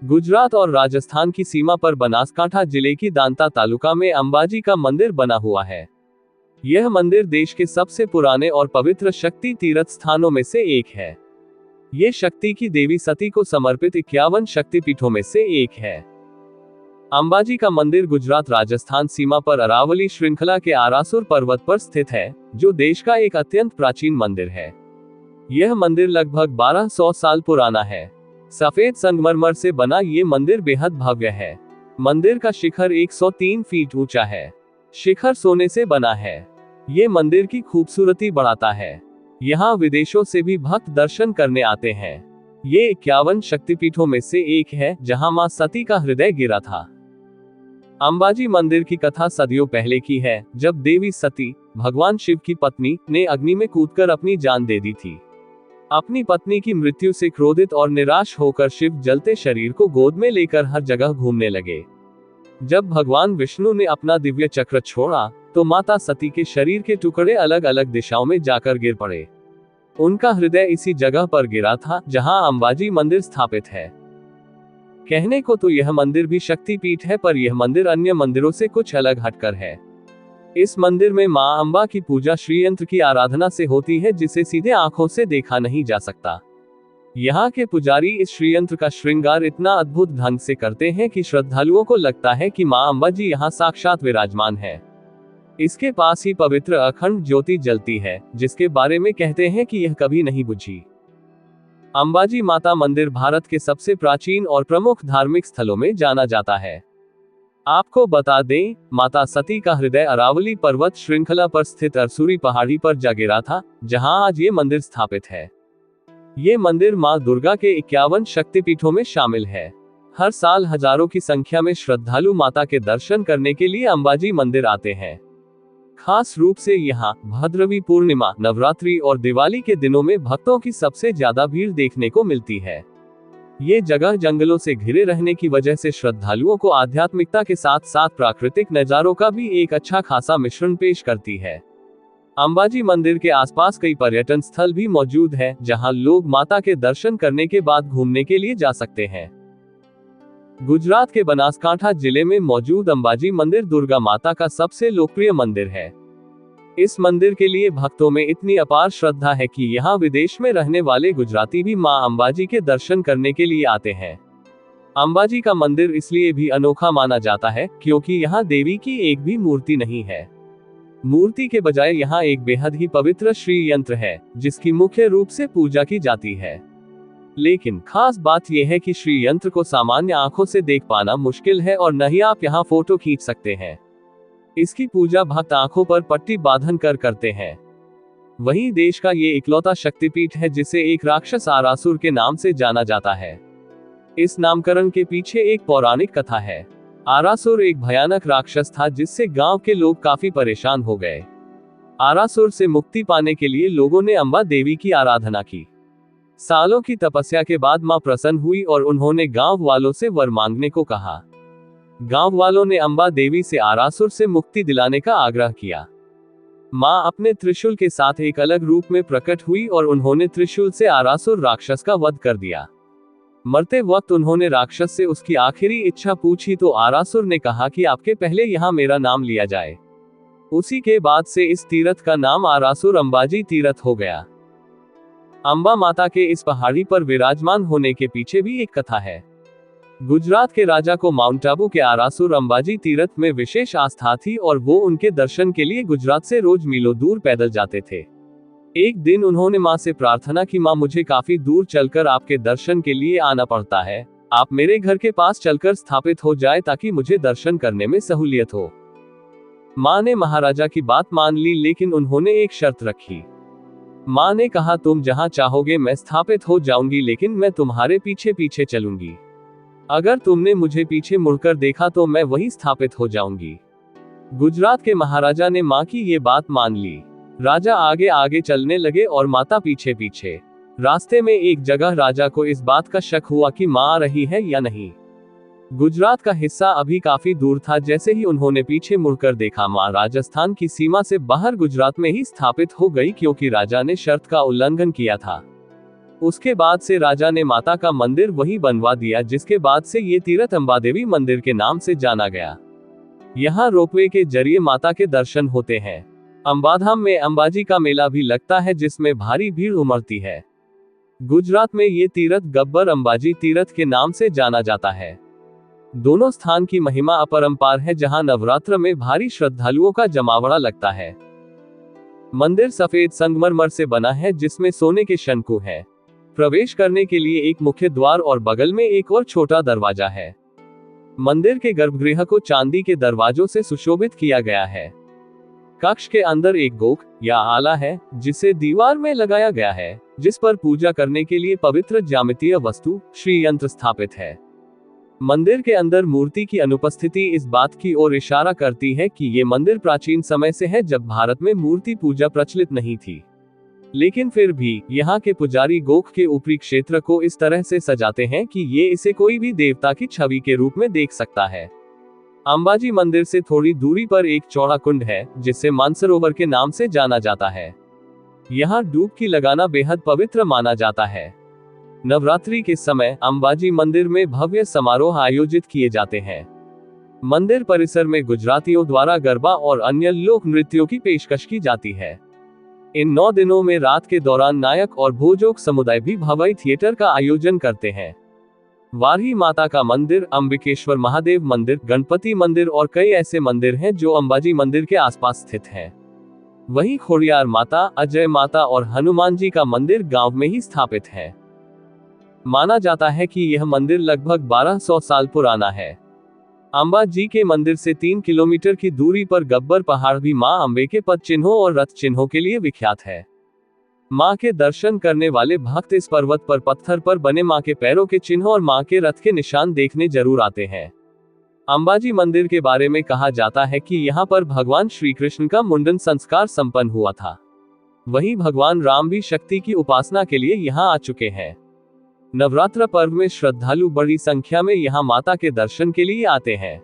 गुजरात और राजस्थान की सीमा पर बनासकांठा जिले की दांता तालुका में अंबाजी का मंदिर बना हुआ है। यह मंदिर देश के सबसे पुराने और पवित्र शक्ति तीर्थ स्थानों में से एक है। ये शक्ति की देवी सती को समर्पित 51 शक्तिपीठों में से एक है। अंबाजी का मंदिर गुजरात राजस्थान सीमा पर अरावली श्रृंखला के आरासुर पर्वत पर स्थित है, जो देश का एक अत्यंत प्राचीन मंदिर है। यह मंदिर लगभग 1200 साल पुराना है। सफेद संगमरमर से बना ये मंदिर बेहद भव्य है। मंदिर का शिखर 103 फीट ऊंचा है। शिखर सोने से बना है। ये मंदिर की खूबसूरती बढ़ाता है। यहाँ विदेशों से भी भक्त दर्शन करने आते हैं। ये 51 शक्तिपीठों में से एक है, जहाँ मां सती का हृदय गिरा था। अंबाजी मंदिर की कथा सदियों पहले की है, जब देवी सती, भगवान शिव की पत्नी, ने अग्नि में कूदकर अपनी जान दे दी थी। अपनी पत्नी की मृत्यु से क्रोधित और निराश होकर शिव जलते शरीर को गोद में लेकर हर जगह घूमने लगे। जब भगवान विष्णु ने अपना दिव्य चक्र छोड़ा, तो माता सती के शरीर के टुकड़े अलग अलग दिशाओं में जाकर गिर पड़े। उनका हृदय इसी जगह पर गिरा था, जहां अंबाजी मंदिर स्थापित है। कहने को तो यह मंदिर भी शक्तिपीठ है, पर यह मंदिर अन्य मंदिरों से कुछ अलग हटकर है। इस मंदिर में मां अंबा की पूजा श्रीयंत्र की आराधना से होती है, जिसे सीधे आंखों से देखा नहीं जा सकता। यहाँ के पुजारी इस श्रीयंत्र का श्रृंगार इतना अद्भुत ढंग से करते हैं कि श्रद्धालुओं को लगता है कि मां अंबा जी यहाँ साक्षात विराजमान है। इसके पास ही पवित्र अखंड ज्योति जलती है, जिसके बारे में कहते हैं कि यह कभी नहीं बुझी। अंबाजी माता मंदिर भारत के सबसे प्राचीन और प्रमुख धार्मिक स्थलों में जाना जाता है। आपको बता दें, माता सती का हृदय अरावली पर्वत श्रृंखला पर स्थित अरसूरी पहाड़ी पर जा गिरा था, जहां आज ये मंदिर स्थापित है। ये मंदिर मां दुर्गा के 51 शक्तिपीठों में शामिल है। हर साल हजारों की संख्या में श्रद्धालु माता के दर्शन करने के लिए अंबाजी मंदिर आते हैं। खास रूप से यहाँ भाद्रवी पूर्णिमा, नवरात्रि और दिवाली के दिनों में भक्तों की सबसे ज्यादा भीड़ देखने को मिलती है। ये जगह जंगलों से घिरे रहने की वजह से श्रद्धालुओं को आध्यात्मिकता के साथ साथ प्राकृतिक नजारों का भी एक अच्छा खासा मिश्रण पेश करती है। अंबाजी मंदिर के आसपास कई पर्यटन स्थल भी मौजूद हैं, जहां लोग माता के दर्शन करने के बाद घूमने के लिए जा सकते हैं। गुजरात के बनासकांठा जिले में मौजूद अंबाजी मंदिर दुर्गा माता का सबसे लोकप्रिय मंदिर है। इस मंदिर के लिए भक्तों में इतनी अपार श्रद्धा है कि यहाँ विदेश में रहने वाले गुजराती भी मां अंबाजी के दर्शन करने के लिए आते हैं। अंबाजी का मंदिर इसलिए भी अनोखा माना जाता है, क्योंकि यहाँ देवी की एक भी मूर्ति नहीं है। मूर्ति के बजाय यहाँ एक बेहद ही पवित्र श्री यंत्र है, जिसकी मुख्य रूप से पूजा की जाती है। लेकिन खास बात यह है कि श्री यंत्र को सामान्य आंखों से देख पाना मुश्किल है, और न ही आप यहाँ फोटो खींच सकते हैं। इसकी पूजा भक्त आंखों पर पट्टी बांधन कर करते हैं। वहीं देश का ये इकलौता शक्तिपीठ है जिसे एक राक्षस आरासुर के नाम से जाना जाता है। इस नामकरण के पीछे एक पौराणिक कथा है। आरासुर एक भयानक राक्षस था, जिससे गांव के लोग काफी परेशान हो गए। आरासुर से मुक्ति पाने के लिए लोगों ने अंबा देवी की आराधना की। सालों की तपस्या के बाद मां प्रसन्न हुई और उन्होंने गांव वालों से वर मांगने को कहा। गांव वालों ने अंबा देवी से आरासुर से मुक्ति दिलाने का आग्रह किया। मां अपने त्रिशूल के साथ एक अलग रूप में प्रकट हुई और उन्होंने त्रिशूल से आरासुर राक्षस का वध कर दिया। मरते वक्त उन्होंने राक्षस से उसकी आखिरी इच्छा पूछी, तो आरासुर ने कहा कि आपके पहले यहाँ मेरा नाम लिया जाए। उसी के बाद से इस तीर्थ का नाम आरासुर अंबाजी तीर्थ हो गया। अंबा माता के इस पहाड़ी पर विराजमान होने के पीछे भी एक कथा है। गुजरात के राजा को माउंट आबू के आरासुर अंबाजी तीर्थ में विशेष आस्था थी और वो उनके दर्शन के लिए गुजरात से रोज मीलों दूर पैदल जाते थे। एक दिन उन्होंने मां से प्रार्थना की, मां मुझे काफी दूर चलकर आपके दर्शन के लिए आना पड़ता है, आप मेरे घर के पास चलकर स्थापित हो जाए ताकि मुझे दर्शन करने में सहूलियत हो। मां ने महाराजा की बात मान ली, लेकिन उन्होंने एक शर्त रखी। मां ने कहा, तुम जहां चाहोगे मैं स्थापित हो जाऊंगी, लेकिन मैं तुम्हारे पीछे पीछे चलूंगी। अगर तुमने मुझे पीछे मुड़कर देखा तो मैं वहीं स्थापित हो जाऊंगी। गुजरात के महाराजा ने मां की ये बात मान ली। राजा आगे आगे चलने लगे और माता पीछे पीछे। रास्ते में एक जगह राजा को इस बात का शक हुआ कि मां आ रही है या नहीं। गुजरात का हिस्सा अभी काफी दूर था। जैसे ही उन्होंने पीछे मुड़कर देखा, मां राजस्थान की सीमा से बाहर गुजरात में ही स्थापित हो गई, क्योंकि राजा ने शर्त का उल्लंघन किया था। उसके बाद से राजा ने माता का मंदिर वही बनवा दिया, जिसके बाद से ये तीर्थ अंबादेवी मंदिर के नाम से जाना गया। यहाँ रोपवे के जरिए माता के दर्शन होते हैं। अंबाधाम में अंबाजी का मेला भी लगता है, जिसमें भारी भीड़ उमड़ती है। गुजरात में ये तीर्थ गब्बर अंबाजी तीर्थ के नाम से जाना जाता है। दोनों स्थान की महिमा अपरंपार है, जहां नवरात्र में भारी श्रद्धालुओं का जमावड़ा लगता है। मंदिर सफेद संगमरमर से बना है, जिसमें सोने के शंकु है। प्रवेश करने के लिए एक मुख्य द्वार और बगल में एक और छोटा दरवाजा है। मंदिर के गर्भगृह को चांदी के दरवाजों से सुशोभित किया गया है। कक्ष के अंदर एक गोख या आला है, जिसे दीवार में लगाया गया है, जिस पर पूजा करने के लिए पवित्र ज्यामितीय वस्तु श्री यंत्र स्थापित है। मंदिर के अंदर मूर्ति की अनुपस्थिति इस बात की ओर इशारा करती है कि ये मंदिर प्राचीन समय से है, जब भारत में मूर्ति पूजा प्रचलित नहीं थी। लेकिन फिर भी यहाँ के पुजारी गोख के ऊपरी क्षेत्र को इस तरह से सजाते हैं कि ये इसे कोई भी देवता की छवि के रूप में देख सकता है। अंबाजी मंदिर से थोड़ी दूरी पर एक चौड़ा कुंड है, जिसे मानसरोवर के नाम से जाना जाता है। यहाँ डुबकी लगाना बेहद पवित्र माना जाता है। नवरात्रि के समय अंबाजी मंदिर में भव्य समारोह आयोजित किए जाते हैं। मंदिर परिसर में गुजरातियों द्वारा गरबा और अन्य लोक नृत्यों की पेशकश की जाती है। इन 9 दिनों में रात के दौरान नायक और भोजोक समुदाय भी भवाई थिएटर का आयोजन करते हैं। वारही माता का मंदिर, अंबिकेश्वर महादेव मंदिर, गणपति मंदिर और कई ऐसे मंदिर हैं जो अंबाजी मंदिर के आसपास स्थित हैं। वहीं खोड़ियार माता, अजय माता और हनुमान जी का मंदिर गांव में ही स्थापित है। माना जाता है कि यह मंदिर लगभग 1200 साल पुराना है। अंबा जी के मंदिर से 3 किलोमीटर की दूरी पर गब्बर पहाड़ भी मां अंबे के पद चिन्हों और रथ चिन्हों के लिए विख्यात है। मां के दर्शन करने वाले भक्त इस पर्वत पर पत्थर पर बने मां के पैरों के चिन्ह और मां के रथ के निशान देखने जरूर आते हैं। अंबाजी मंदिर के बारे में कहा जाता है कि यहाँ पर भगवान श्री कृष्ण का मुंडन संस्कार संपन्न हुआ था। वहीं भगवान राम भी शक्ति की उपासना के लिए यहाँ आ चुके हैं। नवरात्र पर्व में श्रद्धालु बड़ी संख्या में यहाँ माता के दर्शन के लिए आते हैं।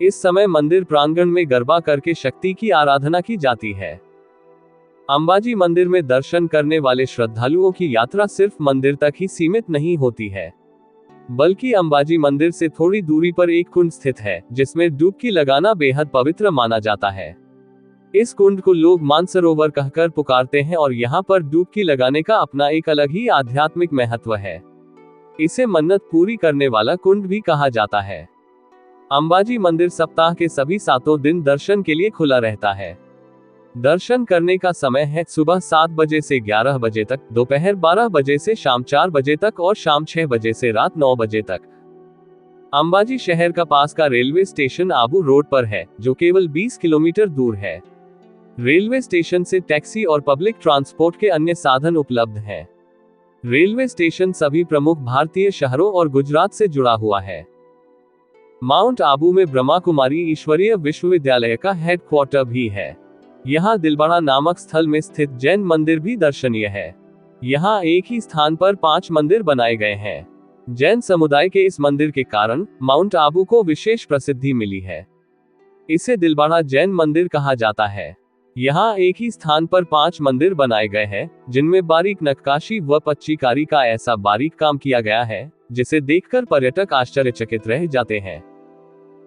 इस समय मंदिर प्रांगण में गरबा करके शक्ति की आराधना की जाती है। अंबाजी मंदिर में दर्शन करने वाले श्रद्धालुओं की यात्रा सिर्फ मंदिर तक ही सीमित नहीं होती है, बल्कि अंबाजी मंदिर से थोड़ी दूरी पर एक कुंड स्थित है, जिसमें डुबकी लगाना बेहद पवित्र माना जाता है। इस कुंड को लोग मानसरोवर कहकर पुकारते हैं और यहाँ पर डुबकी लगाने का अपना एक अलग ही आध्यात्मिक महत्व है। इसे मन्नत पूरी करने वाला कुंड भी कहा जाता है। अंबाजी मंदिर सप्ताह के सभी 7 दिन दर्शन के लिए खुला रहता है। दर्शन करने का समय है सुबह 7 बजे से 11 बजे तक, दोपहर 12 बजे से शाम 4 बजे तक और शाम 6 बजे से रात 9 बजे तक। अंबाजी शहर का पास का रेलवे स्टेशन आबू रोड पर है, जो केवल 20 किलोमीटर दूर है। रेलवे स्टेशन से टैक्सी और पब्लिक ट्रांसपोर्ट के अन्य साधन उपलब्ध हैं। रेलवे स्टेशन सभी प्रमुख भारतीय शहरों और गुजरात से जुड़ा हुआ है। माउंट आबू में ब्रह्मा कुमारी ईश्वरीय विश्वविद्यालय का हेडक्वार्टर भी है। यहाँ दिलबड़ा नामक स्थल में स्थित जैन मंदिर भी दर्शनीय है। यहाँ एक ही स्थान पर 5 मंदिर बनाए गए हैं। जैन समुदाय के इस मंदिर के कारण माउंट आबू को विशेष प्रसिद्धि मिली है। इसे दिलबड़ा जैन मंदिर कहा जाता है। यहाँ एक ही स्थान पर 5 मंदिर बनाए गए हैं, जिनमें बारीक नक्काशी व पच्चीकारी का ऐसा बारीक काम किया गया है, जिसे देखकर पर्यटक आश्चर्यचकित रह जाते हैं।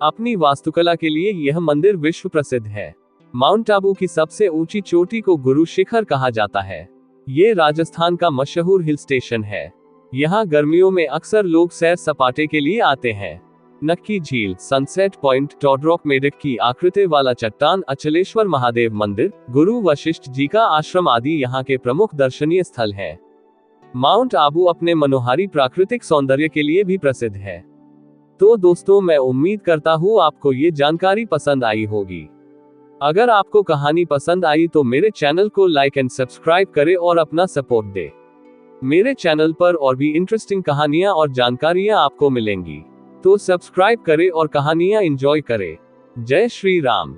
अपनी वास्तुकला के लिए यह मंदिर विश्व प्रसिद्ध है। माउंट आबू की सबसे ऊंची चोटी को गुरु शिखर कहा जाता है। ये राजस्थान का मशहूर हिल स्टेशन है। यहाँ गर्मियों में अक्सर लोग सैर सपाटे के लिए आते हैं। नक्की झील, सनसेट पॉइंट, टॉडरॉक मेढक की आकृति वाला चट्टान, अचलेश्वर महादेव मंदिर, गुरु वशिष्ठ जी का आश्रम आदि यहाँ के प्रमुख दर्शनीय स्थल हैं। माउंट आबू अपने मनोहारी प्राकृतिक सौंदर्य के लिए भी प्रसिद्ध है। तो दोस्तों, मैं उम्मीद करता हूँ आपको ये जानकारी पसंद आई होगी। अगर आपको कहानी पसंद आई तो मेरे चैनल को लाइक एंड सब्सक्राइब करें और अपना सपोर्ट दें। मेरे चैनल पर और भी इंटरेस्टिंग कहानियां और जानकारियां आपको मिलेंगी, तो सब्सक्राइब करें और कहानियां एंजॉय करें। जय श्री राम।